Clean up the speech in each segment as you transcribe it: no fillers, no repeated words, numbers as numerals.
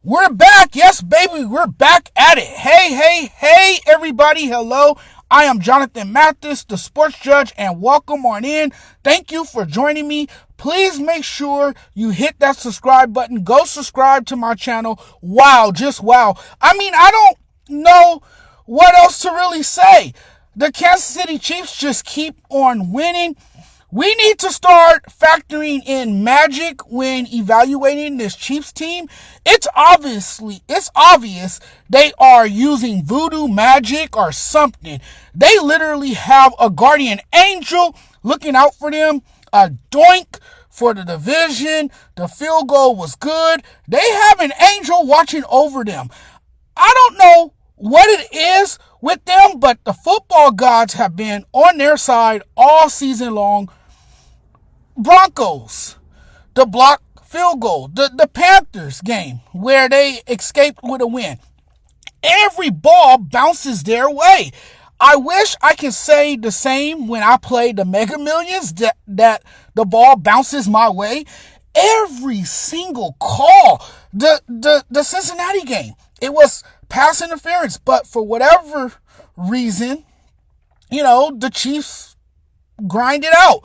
We're back. Yes, baby. We're back at it. Hey, everybody. Hello. I am Jonathan Mathis, the sports judge, and welcome on in. Thank you for joining me. Please make sure you hit that subscribe button. Go subscribe to my channel. Wow, just wow. I don't know what else to really say. The Kansas City Chiefs just keep on winning. We need to start factoring in magic when evaluating this Chiefs team. It's obvious they are using voodoo magic or something. They literally have a guardian angel looking out for them, a doink for the division. The field goal was good. They have an angel watching over them. I don't know what it is with them, but the football gods have been on their side all season long. Broncos, the block field goal, the Panthers game where they escaped with a win. Every ball bounces their way. I wish I could say the same when I play the Mega Millions, that the ball bounces my way. Every single call, the Cincinnati game, it was pass interference, but for whatever reason, the Chiefs grind it out.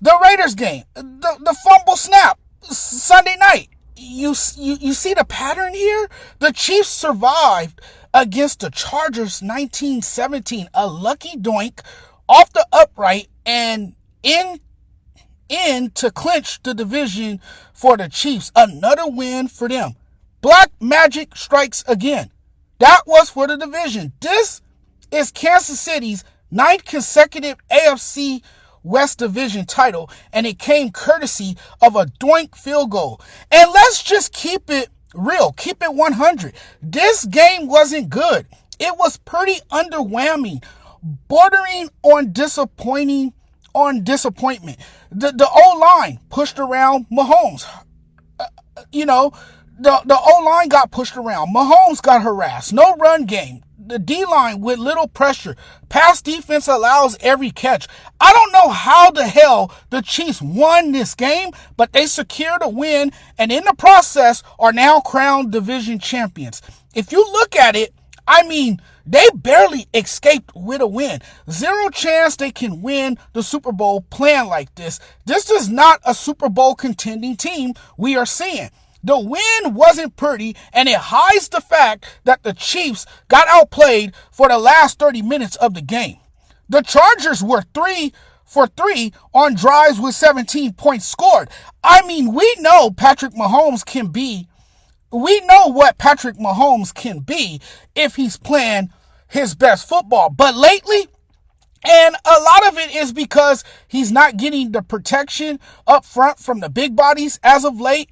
The Raiders game, the fumble snap, Sunday night. You see the pattern here? The Chiefs survived against the Chargers 19-17. A lucky doink off the upright and in to clinch the division for the Chiefs. Another win for them. Black magic strikes again. That was for the division. This is Kansas City's 9th consecutive AFC West Division title, and it came courtesy of a doink field goal. And let's just keep it real, keep it 100. This game wasn't good. It was pretty underwhelming, bordering on disappointment. The O-line pushed around Mahomes. The O-line got pushed around. Mahomes got harassed. No run game. The D-line with little pressure. Pass defense allows every catch. I don't know how the hell the Chiefs won this game, but they secured a win and in the process are now crowned division champions. If you look at it, they barely escaped with a win. Zero chance they can win the Super Bowl playing like this. This is not a Super Bowl contending team we are seeing. The win wasn't pretty, and it hides the fact that the Chiefs got outplayed for the last 30 minutes of the game. The Chargers were 3 for 3 on drives with 17 points scored. We know what Patrick Mahomes can be if he's playing his best football. But lately, and a lot of it is because he's not getting the protection up front from the big bodies as of late.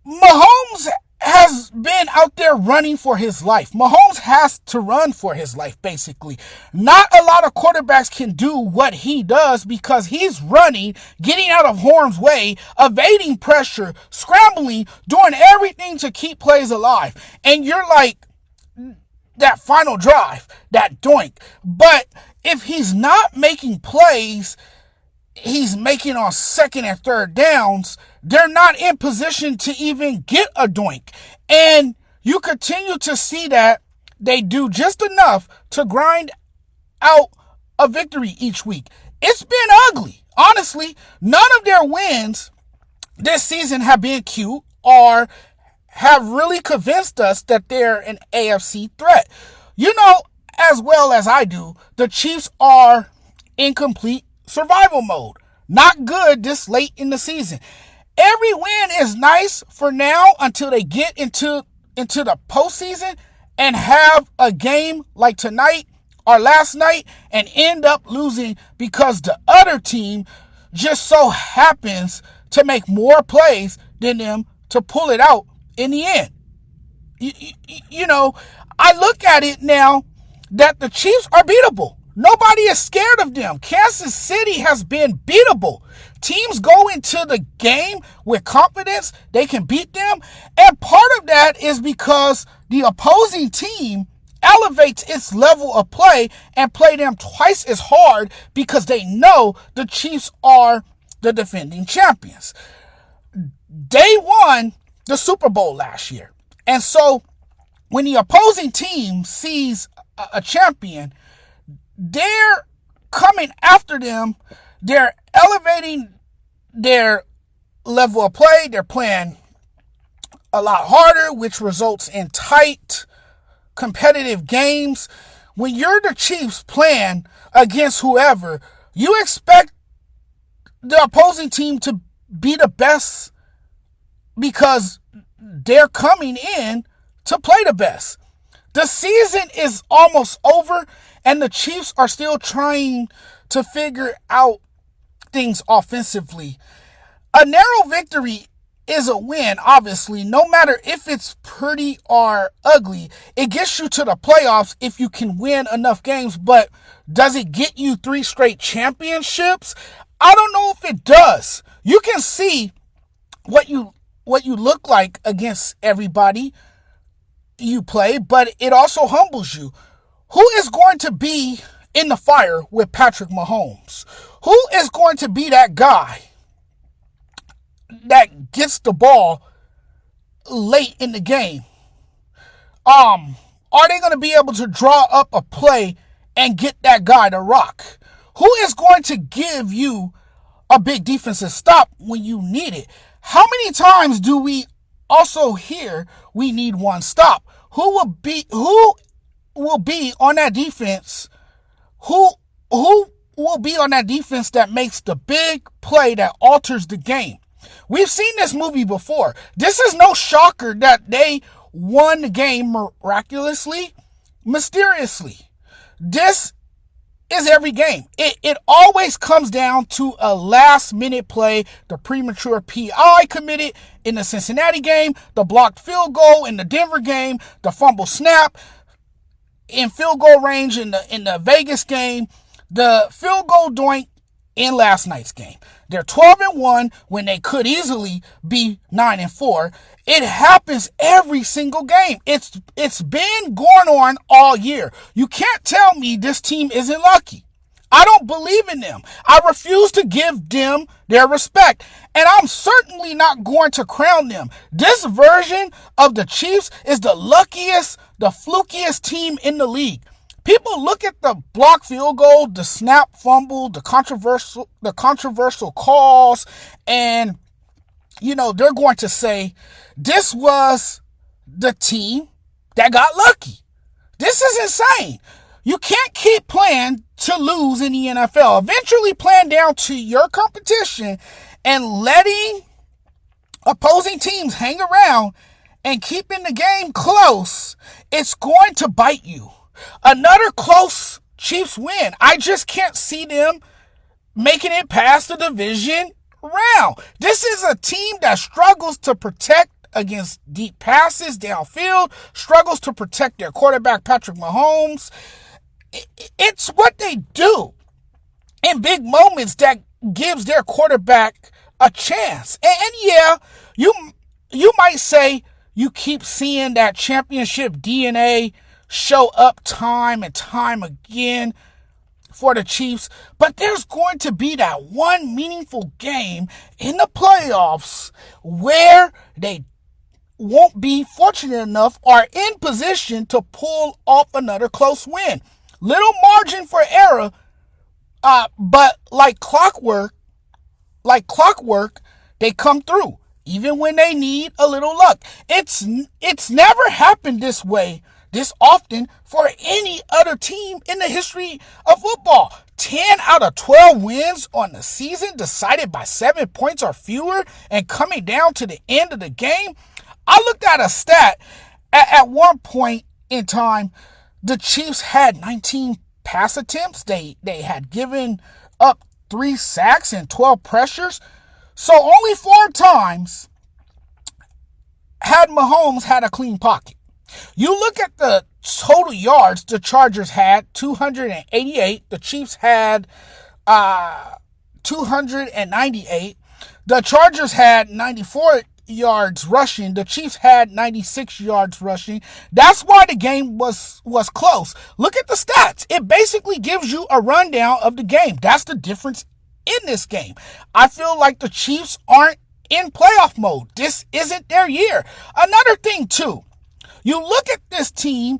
Mahomes has been out there running for his life. Mahomes has to run for his life, basically. Not a lot of quarterbacks can do what he does because he's running, getting out of harm's way, evading pressure, scrambling, doing everything to keep plays alive. And you're like, that final drive, that doink. But if he's not making plays, he's making on second and third downs, they're not in position to even get a doink. And you continue to see that they do just enough to grind out a victory each week. It's been ugly. Honestly, none of their wins this season have been cute or have really convinced us that they're an AFC threat. As well as I do, the Chiefs are in complete survival mode. Not good this late in the season. Every win is nice for now until they get into the postseason and have a game like tonight or last night and end up losing because the other team just so happens to make more plays than them to pull it out in the end. I look at it now that the Chiefs are beatable. Nobody is scared of them. Kansas City has been beatable. Teams go into the game with confidence they can beat them. And part of that is because the opposing team elevates its level of play and play them twice as hard because they know the Chiefs are the defending champions. They won the Super Bowl last year. And so when the opposing team sees a champion, they're coming after them. They're elevating their level of play. They're playing a lot harder, which results in tight, competitive games. When you're the Chiefs playing against whoever, you expect the opposing team to be the best because they're coming in to play the best. The season is almost over, and the Chiefs are still trying to figure out things offensively. A narrow victory is a win, obviously. No matter if it's pretty or ugly, it gets you to the playoffs if you can win enough games. But does it get you 3 straight championships? I don't know if it does. You can see what you look like against everybody you play, but it also humbles you. Who is going to be in the fire with Patrick Mahomes? Who is going to be that guy that gets the ball late in the game? Are they going to be able to draw up a play and get that guy to rock? Who is going to give you a big defensive stop when you need it? How many times do we also hear we need one stop? Who will be on that defense? Who will be on that defense that makes the big play that alters the game? We've seen this movie before. This is no shocker that they won the game miraculously, mysteriously. This is every game. It always comes down to a last-minute play, the premature PI committed in the Cincinnati game, the blocked field goal in the Denver game, the fumble snap in field goal range in the Vegas game, the field goal doink in last night's game. They're 12-1 when they could easily be 9-4. It happens every single game. It's been going on all year. You can't tell me this team isn't lucky. I don't believe in them. I refuse to give them their respect. And I'm certainly not going to crown them. This version of the Chiefs is the luckiest, the flukiest team in the league. People look at the block field goal, the snap fumble, the controversial calls, and they're going to say this was the team that got lucky. This is insane. You can't keep playing to lose in the NFL. Eventually playing down to your competition and letting opposing teams hang around and keeping the game close, it's going to bite you. Another close Chiefs win. I just can't see them making it past the division round. This is a team that struggles to protect against deep passes downfield, struggles to protect their quarterback, Patrick Mahomes. It's what they do in big moments that gives their quarterback a chance. And yeah, you might say you keep seeing that championship DNA show up time and time again for the Chiefs, but there's going to be that one meaningful game in the playoffs where they won't be fortunate enough or in position to pull off another close win. Little margin for error, but like clockwork, they come through, even when they need a little luck. It's never happened this way, this often, for any other team in the history of football. 10 out of 12 wins on the season decided by 7 points or fewer and coming down to the end of the game. I looked at a stat. At one point in time, the Chiefs had 19 pass attempts. They had given up 3 sacks and 12 pressures. So only 4 times had Mahomes had a clean pocket. You look at the total yards the Chargers had, 288. The Chiefs had 298. The Chargers had 94 yards rushing. The Chiefs had 96 yards rushing. That's why the game was close. Look at the stats. It basically gives you a rundown of the game. That's the difference in this game. I feel like the Chiefs aren't in playoff mode. This isn't their year. Another thing too, You look at this team,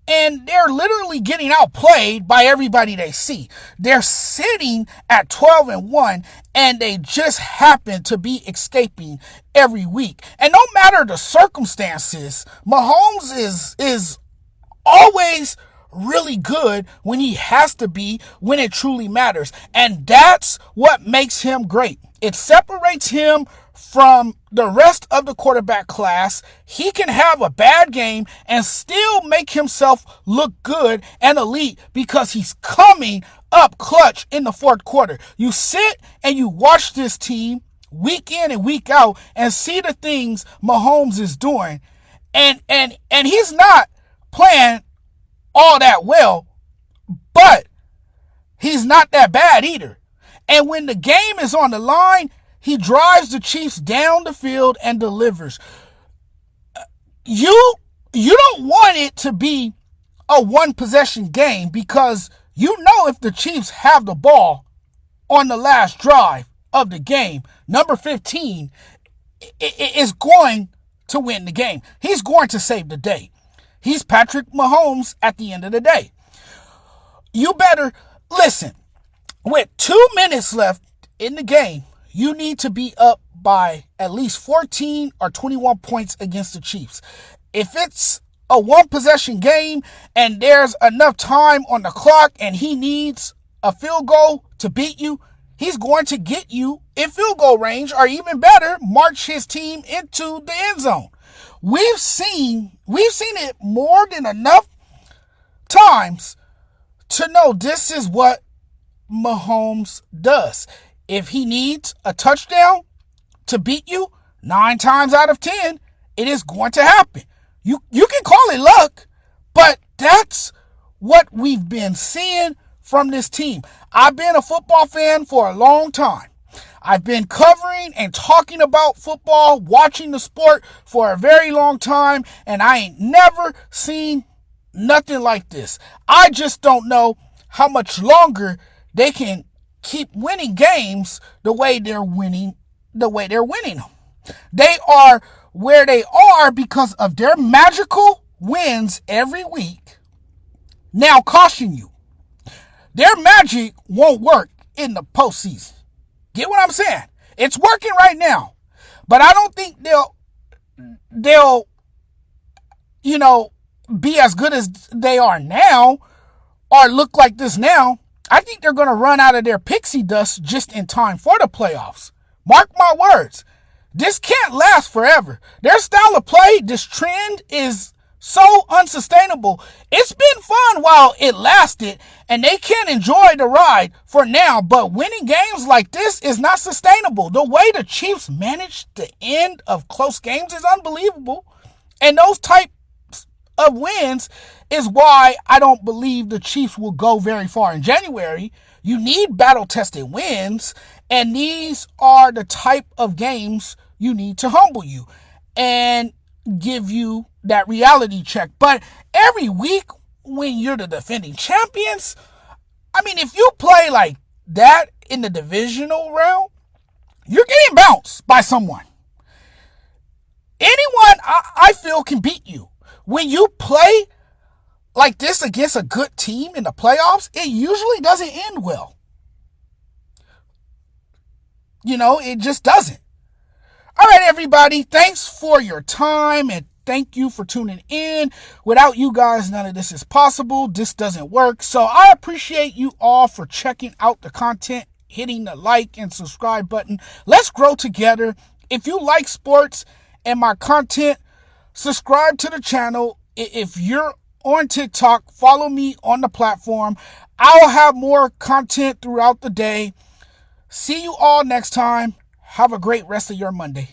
and they're literally getting outplayed by everybody they see. They're sitting at 12-1, and they just happen to be escaping every week. And no matter the circumstances, Mahomes is always really good when he has to be, when it truly matters. And that's what makes him great. It separates him from the rest of the quarterback class. He can have a bad game and still make himself look good and elite because he's coming up clutch in the fourth quarter. You sit and you watch this team week in and week out and see the things Mahomes is doing. And he's not playing all that well, but he's not that bad either. And when the game is on the line, he drives the Chiefs down the field and delivers. You don't want it to be a one-possession game because you know if the Chiefs have the ball on the last drive of the game, number 15 is going to win the game. He's going to save the day. He's Patrick Mahomes at the end of the day. You better listen. With 2 minutes left in the game, you need to be up by at least 14 or 21 points against the Chiefs. If it's a one-possession game and there's enough time on the clock and he needs a field goal to beat you, he's going to get you in field goal range, or even better, march his team into the end zone. We've seen it more than enough times to know this is what Mahomes does. If he needs a touchdown to beat you, 9 times out of 10, it is going to happen. You can call it luck, but that's what we've been seeing from this team. I've been a football fan for a long time. I've been covering and talking about football, watching the sport for a very long time, and I ain't never seen nothing like this. I just don't know how much longer they can keep winning games the way they're winning them. They are where they are because of their magical wins every week. Now, caution you, their magic won't work in the postseason. Get what I'm saying? It's working right now, but I don't think they'll be as good as they are now or look like this now. I think they're going to run out of their pixie dust just in time for the playoffs. Mark my words. This can't last forever. Their style of play, this trend is so unsustainable. It's been fun while it lasted, and they can enjoy the ride for now, but winning games like this is not sustainable. The way the Chiefs managed the end of close games is unbelievable, and those types of wins is why I don't believe the Chiefs will go very far in January. You need battle-tested wins, and these are the type of games you need to humble you and give you that reality check. But every week when you're the defending champions, I mean, if you play like that in the divisional round, you're getting bounced by someone. Anyone I feel can beat you. When you play like this against a good team in the playoffs, it usually doesn't end well. It just doesn't. All right, everybody. Thanks for your time and thank you for tuning in. Without you guys, none of this is possible. This doesn't work. So I appreciate you all for checking out the content, hitting the like and subscribe button. Let's grow together. If you like sports and my content, subscribe to the channel. If you're on TikTok, follow me on the platform. I'll have more content throughout the day. See you all next time. Have a great rest of your Monday.